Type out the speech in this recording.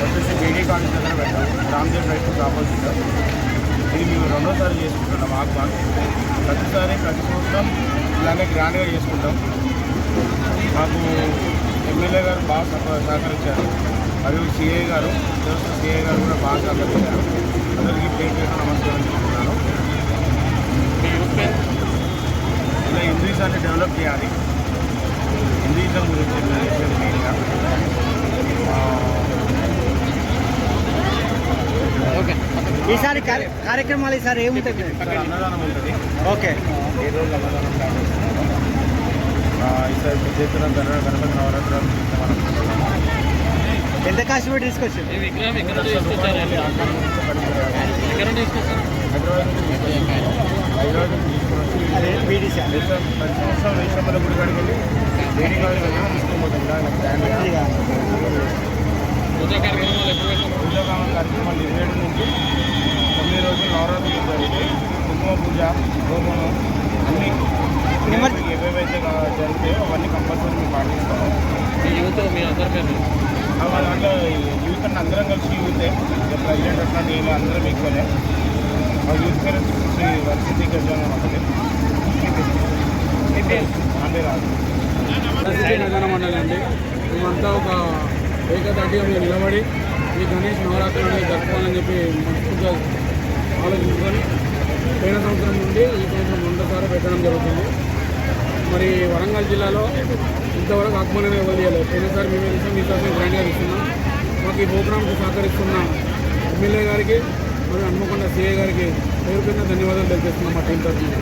వచ్చేసి బీడీ కాలేజ్ దగ్గర పెట్టాం, రామ్దేవ్ రైట్ ఆపోజిట్. ఇది మేము రెండోసారి చేసుకుంటున్నాం వాక్బాన్. ప్రతి సంవత్సరం ఇలానే గ్రాండ్గా చేసుకుంటాం. మాకు ఎమ్మెల్యే గారు బాగా సహకరించారు, మరియు సిఐ గారు కూడా బాగా సహకరించారు. అందరికీ పేరు పేరు నమస్కారం చెప్తున్నాను. ఇలా హిందూయిజాన్ని డెవలప్ చేయాలి. హిందూయిజం గురించి మెయిన్గా ఓకే. ఈసారి కార్యక్రమాలు ఈసారి ఏముంటుంది? అన్నదానం ఉంటుంది. ఓకే. 7 రోజులు అన్నదానం ప్లాన్ చేస్తున్నాం. ఈసారి చేతున్న గణపతి నవరాత్రులు ఎంత కాస్ట్ పెట్టి తీసుకొచ్చారు? హైదరాబాద్ తీసుకుని బీడీ ప్రతి సంవత్సరం రేషమ్మల గుడి కాడికి వెళ్ళి బీడీ కాలేజ్ దగ్గర తీసుకుపోతాం. పూజా కార్యక్రమాలు 27 నుంచి 9 రోజులు నవరాత్రులు జరుగుతాయి. కుంకుమ పూజ, హోమం అన్నీ ఏవేవైతే జరుగుతాయో అవన్నీ కంపల్సరీ మేము పాటిస్తాము. మీ అందరి దాంట్లో యూత్ అన్న అందరం కలిసి యూతే ప్రెసిడెంట్ అట్లాంటి అందరం ఈక్వలే. మా యూత్ పేరు శ్రీ వర్సిటీ గజాన ఉంటుంది. అంటే రాదు నగర మండలి అండి. మేమంతా ఒక ఏకదాటిగా మేము నిలబడి ఈ గణేష్ నవరాత్రులను జరుపుకోవాలని చెప్పి మనస్ఫూర్తిగా ఆలోచించుకొని పోయిన సంవత్సరం నుండి ఈ సంవత్సరం రెండోసారి పెట్టడం జరుగుతుంది. మరి వరంగల్ జిల్లాలో ఇంతవరకు ఆత్మనే ఇవ్వలేదు. పోయినసారి మేము ఇస్తాం, ఈసారి గ్రాండ్గా ఇస్తున్నాం. మాకు ఈ ప్రోగ్రాంకి సహకరిస్తున్న ఎమ్మెల్యే గారికి మరియు హన్మకొండ సిఐ గారికి పేరు ధన్యవాదాలు తెలియజేస్తున్నాం మా టీం తరఫున.